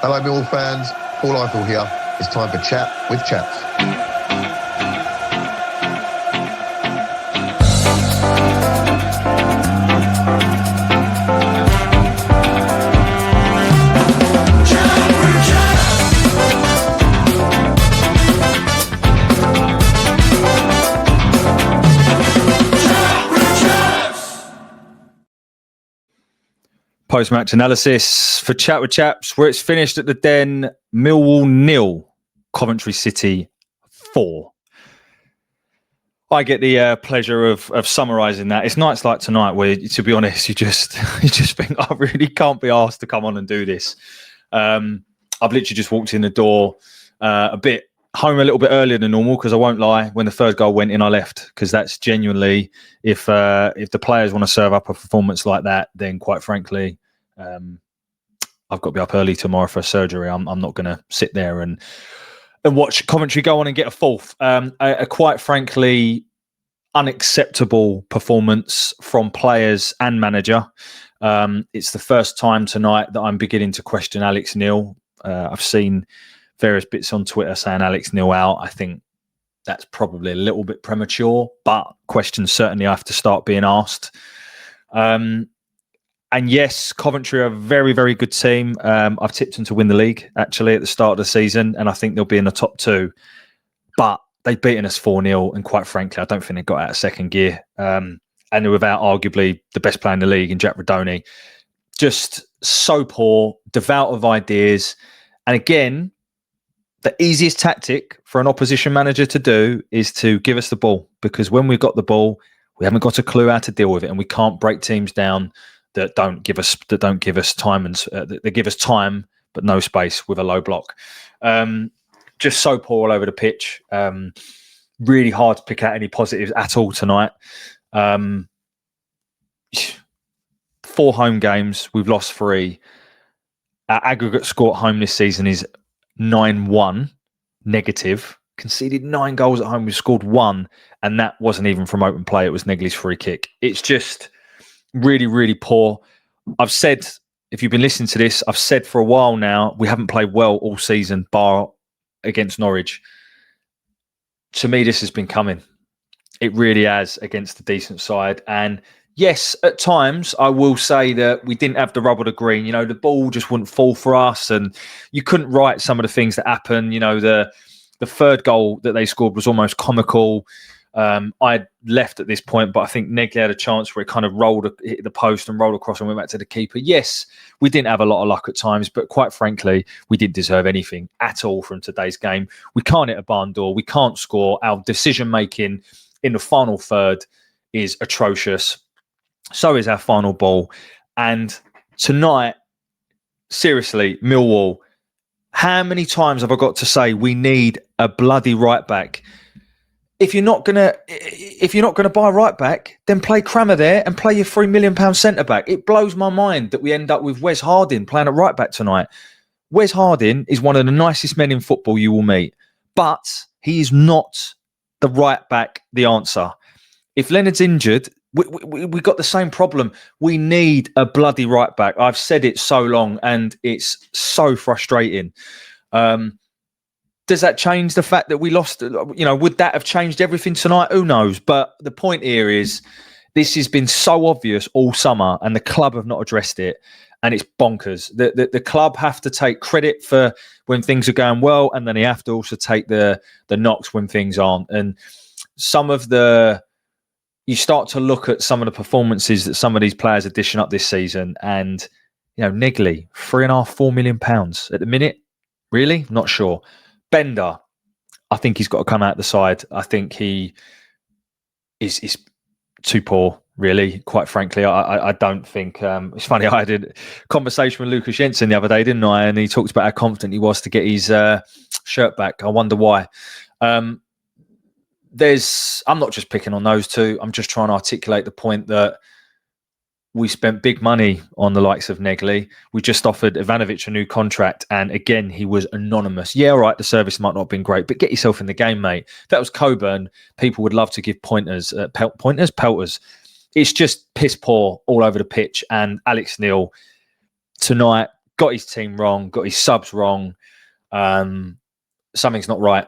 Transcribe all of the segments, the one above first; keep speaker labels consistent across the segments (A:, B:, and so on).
A: Hello, Millwall fans. Paul Eiffel here. It's time for Chat with Chaps.
B: Post-match analysis for Chat with Chaps, where it's finished at the Den. Millwall 0, Coventry City 4. I get the pleasure of summarising that. It's nights like tonight where, to be honest, you just think, I really can't be asked to come on and do this. I've literally just walked in the door home a little bit earlier than normal, because I won't lie, when the third goal went in, I left, because that's genuinely, if the players want to serve up a performance like that, then quite frankly, I've got to be up early tomorrow for surgery. I'm not going to sit there and watch Coventry go on and get a fourth. A quite frankly unacceptable performance from players and manager. It's the first time tonight that I'm beginning to question Alex Neil. I've seen various bits on Twitter saying Alex Neil out. I think that's probably a little bit premature, but questions certainly have to start being asked. And yes, Coventry are a very, very good team. I've tipped them to win the league, actually, at the start of the season, and I think they'll be in the top two. But they've beaten us 4-0, and quite frankly, I don't think they got out of second gear. And they're without arguably the best player in the league in Jack Radoni. Just so poor, devout of ideas. And again, the easiest tactic for an opposition manager to do is to give us the ball, because when we've got the ball, we haven't got a clue how to deal with it, and we can't break teams down that don't give us time, and they give us time but no space with a low block. Just so poor all over the pitch. Really hard to pick out any positives at all tonight. 4 home games, we've lost 3. Our aggregate score at home this season is 9-1 negative. Conceded 9 goals at home. We scored 1, and that wasn't even from open play. It was Negley's free kick. It's just really, really poor. I've said, if you've been listening to this, I've said for a while now, we haven't played well all season, bar against Norwich. To me, this has been coming. It really has, against a decent side. And yes, at times, I will say that we didn't have the rub of the green. You know, the ball just wouldn't fall for us, and you couldn't write some of the things that happened. You know, the third goal that they scored was almost comical. I left at this point, but I think Negley had a chance where it kind of hit the post and rolled across and went back to the keeper. Yes, we didn't have a lot of luck at times, but quite frankly, we didn't deserve anything at all from today's game. We can't hit a barn door. We can't score. Our decision-making in the final third is atrocious. So is our final ball. And tonight, seriously, Millwall, how many times have I got to say we need a bloody right back? If you're not gonna buy a right back, then play Crammer there and play your £3 million centre back. It blows my mind that we end up with Wes Harding playing at right back tonight. Wes Harding is one of the nicest men in football you will meet, but he is not the right back. The answer. If Leonard's injured, we got the same problem. We need a bloody right back. I've said it so long, and it's so frustrating. Does that change the fact that we lost? You know, would that have changed everything tonight? Who knows? But the point here is, this has been so obvious all summer, and the club have not addressed it, and it's bonkers. The club have to take credit for when things are going well, and then they have to also take the knocks when things aren't. And you start to look at some of the performances that some of these players are dishing up this season, and you know, Negley, £3.5-4 million at the minute. Really, not sure. Bender, I think he's got to come out the side. I think he is too poor, really, quite frankly. I don't think... it's funny, I had a conversation with Lucas Jensen the other day, didn't I? And he talked about how confident he was to get his shirt back. I wonder why. I'm not just picking on those two. I'm just trying to articulate the point that we spent big money on the likes of Negley. We just offered Ivanovic a new contract, and again, he was anonymous. Yeah, all right, the service might not have been great, but get yourself in the game, mate. If that was Coburn, people would love to give pointers. Pelters. It's just piss poor all over the pitch. And Alex Neil tonight got his team wrong, got his subs wrong. Something's not right.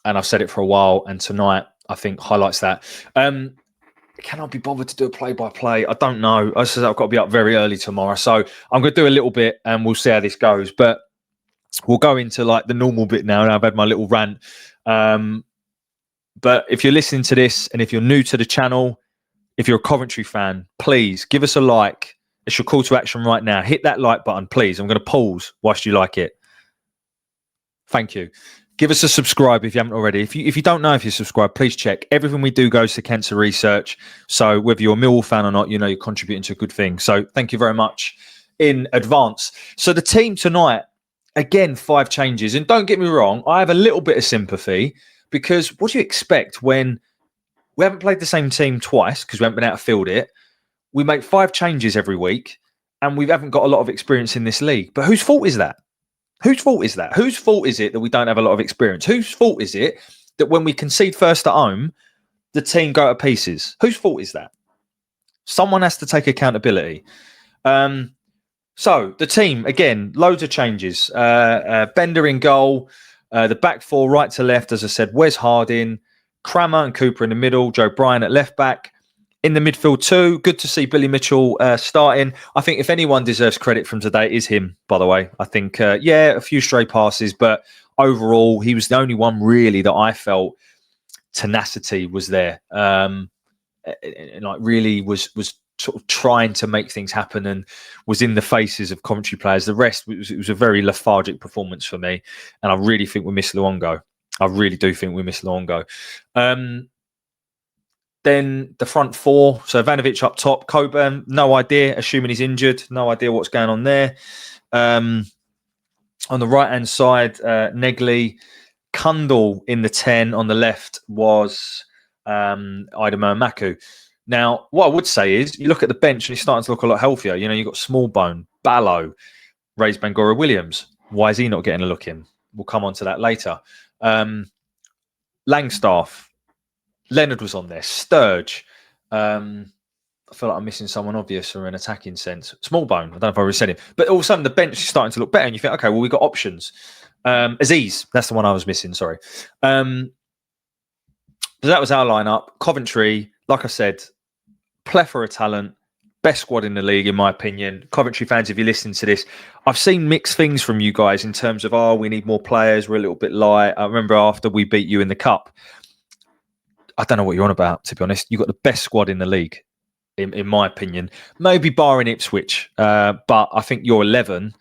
B: And I've said it for a while. And tonight, I think, highlights that. Can I be bothered to do a play-by-play? I don't know. I said I've got to be up very early tomorrow. So I'm going to do a little bit and we'll see how this goes. But we'll go into like the normal bit now. And I've had my little rant. But if you're listening to this and if you're new to the channel, if you're a Coventry fan, please give us a like. It's your call to action right now. Hit that like button, please. I'm going to pause whilst you like it. Thank you. Give us a subscribe if you haven't already. If you don't know if you're subscribed, please check. Everything we do goes to cancer research. So whether you're a Millwall fan or not, you know you're contributing to a good thing. So thank you very much in advance. So the team tonight, again, 5 changes. And don't get me wrong, I have a little bit of sympathy because what do you expect when we haven't played the same team twice because we haven't been able to field it? We make 5 changes every week and we haven't got a lot of experience in this league. But whose fault is that? Whose fault is that? Whose fault is it that we don't have a lot of experience? Whose fault is it that when we concede first at home, the team go to pieces? Whose fault is that? Someone has to take accountability. So the team, again, loads of changes. Bender in goal, the back 4 right to left, as I said, Wes Harding, Crammer and Cooper in the middle, Joe Bryan at left back. In the midfield too, good to see Billy Mitchell starting. I think if anyone deserves credit from today, it is him, by the way. I think, a few stray passes, but overall, he was the only one really that I felt tenacity was there. And like really was sort of trying to make things happen and was in the faces of Coventry players. The rest, it was a very lethargic performance for me. And I really think we missed Luongo. I really do think we missed Luongo. Then the front 4, so Ivanovic up top, Coburn, no idea, assuming he's injured, no idea what's going on there. On the right-hand side, Negley, Kundal in the 10, on the left was Idemo Maku. Now, what I would say is, you look at the bench and he's starting to look a lot healthier. You know, you've got Smallbone, Ballo, Rays Bangora Williams. Why is he not getting a look in? We'll come on to that later. Langstaff, Leonard was on there. Sturge. I feel like I'm missing someone obvious or an attacking sense. Smallbone. I don't know if I already said him. But all of a sudden, the bench is starting to look better. And you think, okay, well, we've got options. Aziz. That's the one I was missing. Sorry. So that was our lineup. Coventry, like I said, plethora of talent. Best squad in the league, in my opinion. Coventry fans, if you listen to this, I've seen mixed things from you guys in terms of, we need more players. We're a little bit light. I remember after we beat you in the Cup, I don't know what you're on about, to be honest. You've got the best squad in the league, in my opinion. Maybe barring Ipswich, but I think your 11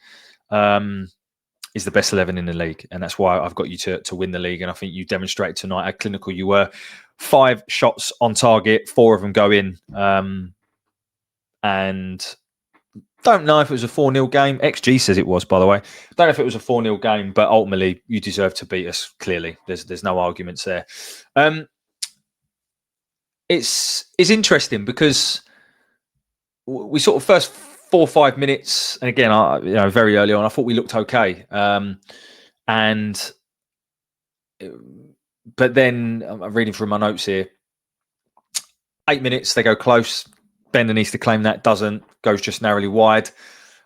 B: is the best 11 in the league. And that's why I've got you to win the league. And I think you demonstrated tonight how clinical you were. 5 shots on target, 4 of them go in. And don't know if it was a 4-0 game. XG says it was, by the way. Don't know if it was a 4-0 game, but ultimately you deserve to beat us, clearly. There's no arguments there. It's interesting because we sort of first 4 or 5 minutes, and again, very early on, I thought we looked okay. But then I'm reading through my notes here. 8 minutes, they go close. Bender needs to claim that, doesn't. Goes just narrowly wide.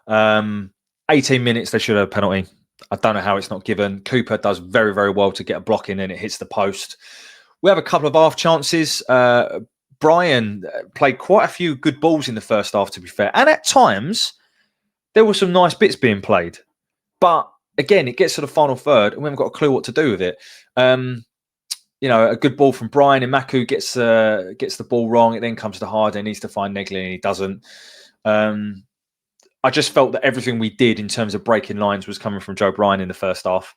B: 18 minutes, they should have a penalty. I don't know how it's not given. Cooper does very, very well to get a block in and it hits the post. We have a couple of half chances. Brian played quite a few good balls in the first half, to be fair. And at times, there were some nice bits being played. But again, it gets to the final third and we haven't got a clue what to do with it. A good ball from Brian and Maku gets the ball wrong. It then comes to Harden. He needs to find Negley and he doesn't. I just felt that everything we did in terms of breaking lines was coming from Joe Bryan in the first half.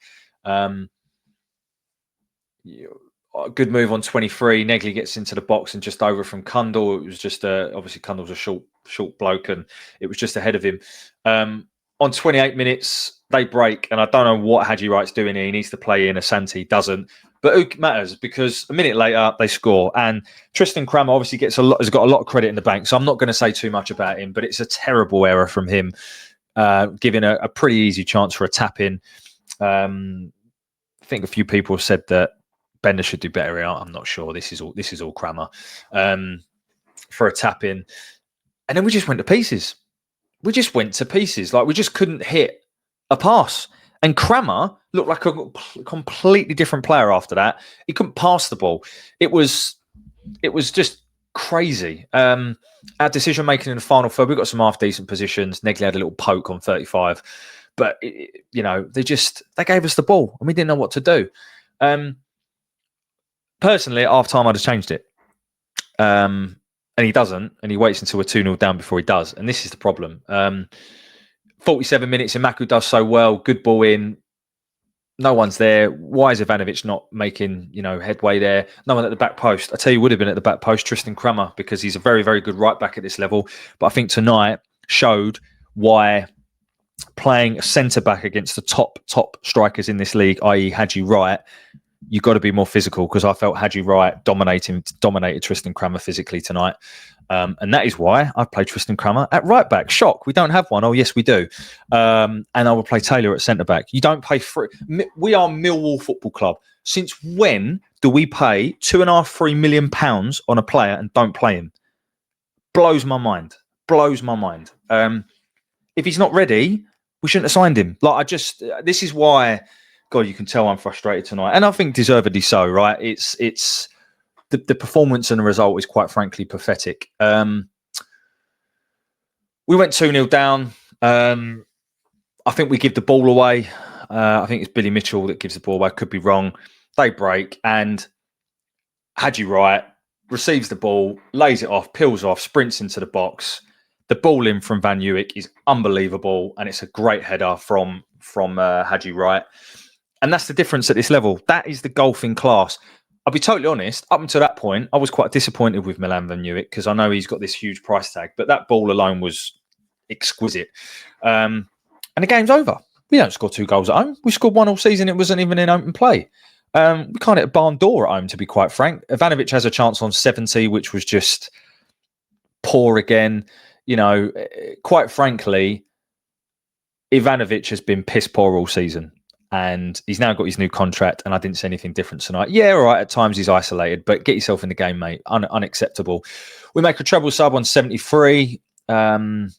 B: A good move on 23. Negley gets into the box and just over from Kundal. It was just obviously Kundal's a short bloke and it was just ahead of him. On 28 minutes, they break, and I don't know what Hadji Wright's doing here. He needs to play in. Asante doesn't. But who matters? Because a minute later, they score. And Tristan Crammer obviously has got a lot of credit in the bank, so I'm not going to say too much about him, but it's a terrible error from him, giving a pretty easy chance for a tap-in. I think a few people have said that Bender should do better here. I'm not sure. This is all Crammer for a tap-in. And then we just went to pieces. Like, we just couldn't hit a pass. And Crammer looked like a completely different player after that. He couldn't pass the ball. It was just crazy. Our decision making in the final third, we got some half decent positions. Negley had a little poke on 35, but they gave us the ball and we didn't know what to do. Personally, at half time, I'd have changed it. And he doesn't, and he waits until we're 2-0 down before he does. And this is the problem. 47 minutes, and Maku does so well. Good ball in. No one's there. Why is Ivanovic not making, headway there? No one at the back post. I tell you, would have been at the back post, Tristan Crammer, because he's a very, very good right back at this level. But I think tonight showed why playing a centre back against the top strikers in this league, i.e. Hadji Wright, you've got to be more physical, because I felt Hadji Wright dominated Tristan Crammer physically tonight. And that is why I played Tristan Crammer at right back. Shock, we don't have one. Oh, yes, we do. And I will play Taylor at centre back. You don't pay free. We are Millwall Football Club. Since when do we pay £2.5-3 million on a player and don't play him? Blows my mind. If he's not ready, we shouldn't have signed him. This is why, God, you can tell I'm frustrated tonight. And I think deservedly so, right? It's the performance and the result is quite frankly pathetic. We went 2-0 down. I think we give the ball away. I think it's Billy Mitchell that gives the ball away. Could be wrong. They break and Hadji Wright receives the ball, lays it off, peels off, sprints into the box. The ball in from Van Uwijk is unbelievable, and it's a great header from Hadji Wright. And that's the difference at this level. That is the golfing class. I'll be totally honest, up until that point, I was quite disappointed with Milan Van Uwijk because I know he's got this huge price tag, but that ball alone was exquisite. And the game's over. We don't score 2 goals at home. We scored 1 all season. It wasn't even in open play. We can't hit a barn door at home, to be quite frank. Ivanovic has a chance on 70, which was just poor again. Quite frankly, Ivanovic has been piss poor all season. And he's now got his new contract, and I didn't see anything different tonight. Yeah, all right, at times he's isolated, but get yourself in the game, mate. Unacceptable. We make a treble sub on 73, and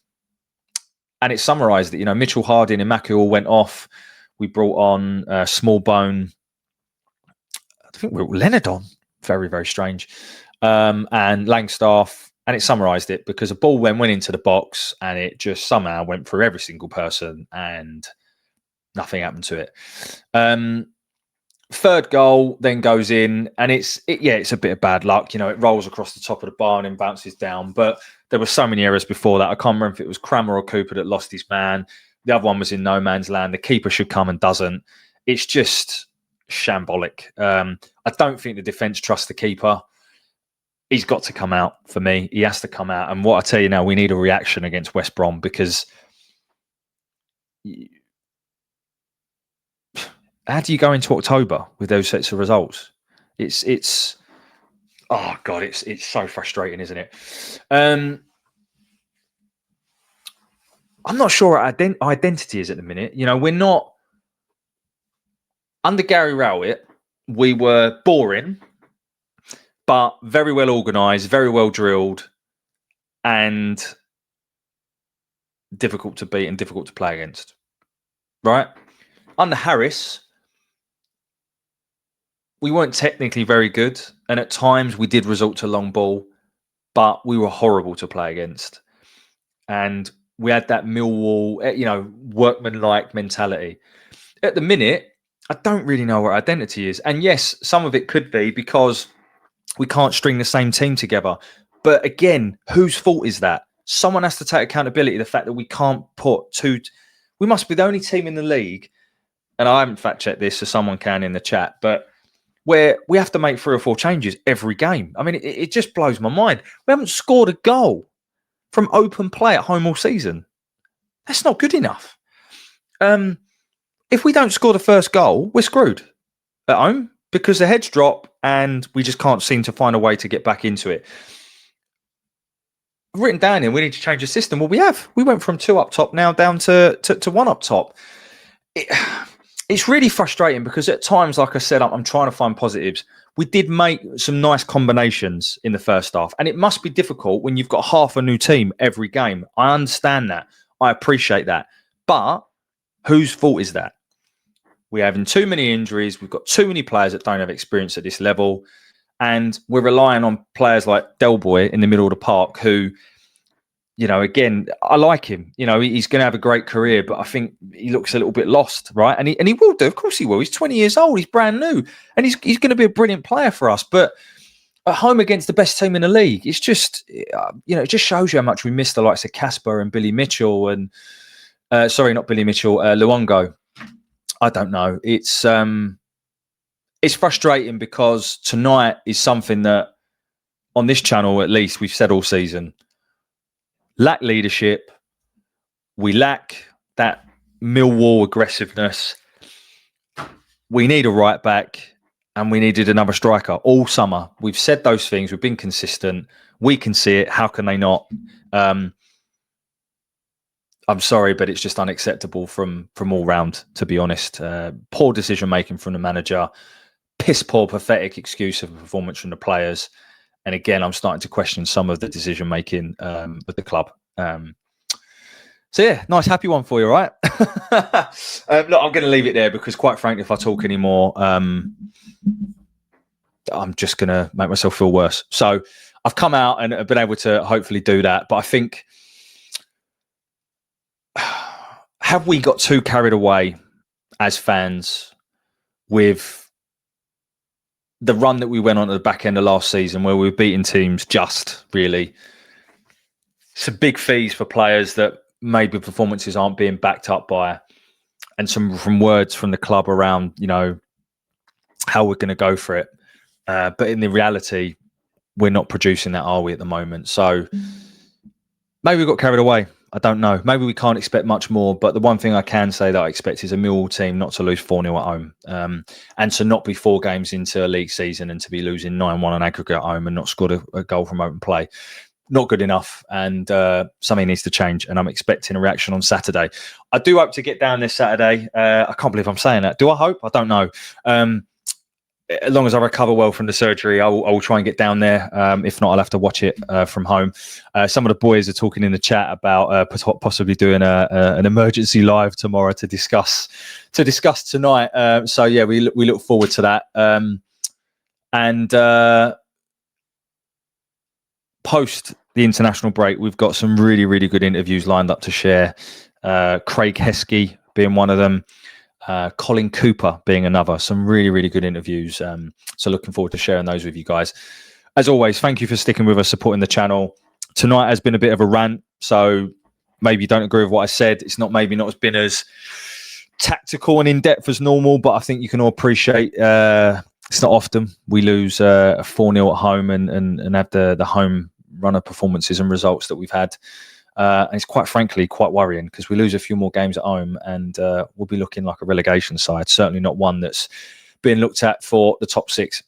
B: it's summarised that, Mitchell, Harding and Maku all went off. We brought on Smallbone. I think we brought Leonard on. Very, very strange. And Langstaff, and it summarised it because a ball went into the box, and it just somehow went through every single person, and nothing happened to it. Third goal then goes in, and it's a bit of bad luck. It rolls across the top of the bar and then bounces down. But there were so many errors before that. I can't remember if it was Crammer or Cooper that lost his man. The other one was in no man's land. The keeper should come and doesn't. It's just shambolic. I don't think the defence trusts the keeper. He's got to come out for me. He has to come out. And what I tell you now, we need a reaction against West Brom, because how do you go into October with those sets of results? It's oh God, it's so frustrating, isn't it? I'm not sure what our identity is at the minute. We're not under Gary Rowett. We were boring, but very well organised, very well drilled, and difficult to beat and difficult to play against. Right? Under Harris, we weren't technically very good, and at times we did resort to long ball, but we were horrible to play against. And we had that Millwall, workman-like mentality. At the minute, I don't really know what our identity is. And yes, some of it could be because we can't string the same team together. But again, whose fault is that? Someone has to take accountability. The fact that we can't put we must be the only team in the league, and I haven't fact-checked this, so someone can in the chat, but where we have to make 3 or 4 changes every game. I mean, it just blows my mind. We haven't scored a goal from open play at home all season. That's not good enough. If we don't score the first goal, we're screwed at home because the heads drop and we just can't seem to find a way to get back into it. I've written down here, we need to change the system. Well, we have. We went from 2 up top now down to 1 up top. It's really frustrating because at times, like I said, I'm trying to find positives. We did make some nice combinations in the first half, and it must be difficult when you've got half a new team every game. I understand that. I appreciate that. But Whose fault is that? We're having too many injuries. We've got too many players that don't have experience at this level. And we're relying on players like Del Boy in the middle of the park who, you know, again, I like him. You know, he's going to have a great career, but I think he looks a little bit lost, right? And he will do. Of course he will. He's 20 years old. He's brand new. And he's going to be a brilliant player for us. But at home against the best team in the league, it's just, you know, it just shows you how much we miss the likes of Casper and Billy Mitchell and, sorry, not Billy Mitchell, Luongo. I don't know. It's frustrating because tonight is something that on this channel, at least, we've said all season, lack leadership. We lack that Millwall aggressiveness. We need a right back and we needed another striker all summer. We've said those things. We've been consistent. We can see it. How can they not? I'm sorry, but it's just unacceptable from all round, to be honest. Poor decision-making from the manager. Piss poor, pathetic excuse of performance from the players. And again, I'm starting to question some of the decision-making with the club. So yeah, nice, happy one for you, right? Look, I'm going to leave it there because quite frankly, if I talk anymore, I'm just going to make myself feel worse. So I've come out and been able to hopefully do that. But I think, have we got too carried away as fans with the run that we went on at the back end of last season where we were beating teams just, really? Some big fees for players that maybe performances aren't being backed up by, and some from words from the club around, you know, how we're going to go for it. But in the reality, we're not producing that, are we, at the moment? So maybe we got carried away. I don't know. Maybe we can't expect much more. But the one thing I can say that I expect is a Millwall team not to lose 4-0 at home, and to not be 4 games into a league season and to be losing 9-1 on aggregate at home and not scored a goal from open play. Not good enough, and something needs to change. And I'm expecting a reaction on Saturday. I do hope to get down this Saturday. I can't believe I'm saying that. Do I hope? I don't know. As long as I recover well from the surgery, I will try and get down there. If not, I'll have to watch it from home. Some of the boys are talking in the chat about possibly doing an emergency live tomorrow to discuss tonight. So yeah, we look forward to that. And post the international break, we've got some really, really good interviews lined up to share. Craig Heskey being one of them. Colin Cooper being another. Some really, really good interviews. So looking forward to sharing those with you guys. As always, thank you for sticking with us, supporting the channel. Tonight has been a bit of a rant, so maybe you don't agree with what I said. It's not been as tactical and in-depth as normal, but I think you can all appreciate it's not often we lose a 4-0 at home and have the home run of performances and results that we've had. And it's quite frankly quite worrying because we lose a few more games at home and we'll be looking like a relegation side. Certainly not one that's being looked at for the top 6.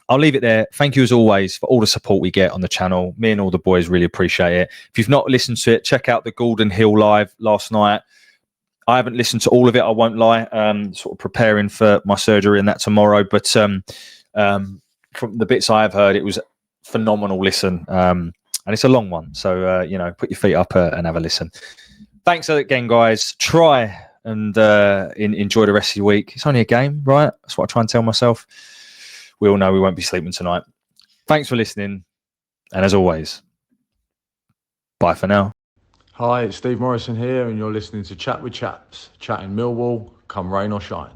B: I'll leave it there. Thank you as always for all the support we get on the channel. Me and all the boys really appreciate it. If you've not listened to it, check out the Gordon Hill live last night. I haven't listened to all of it, I won't lie. Sort of preparing for my surgery and that tomorrow. But from the bits I have heard, it was phenomenal listen. And it's a long one. So, put your feet up and have a listen. Thanks again, guys. Try and enjoy the rest of your week. It's only a game, right? That's what I try and tell myself. We all know we won't be sleeping tonight. Thanks for listening. And as always, bye for now.
C: Hi, it's Steve Morrison here, and you're listening to Chat with Chaps, chatting Millwall, come rain or shine.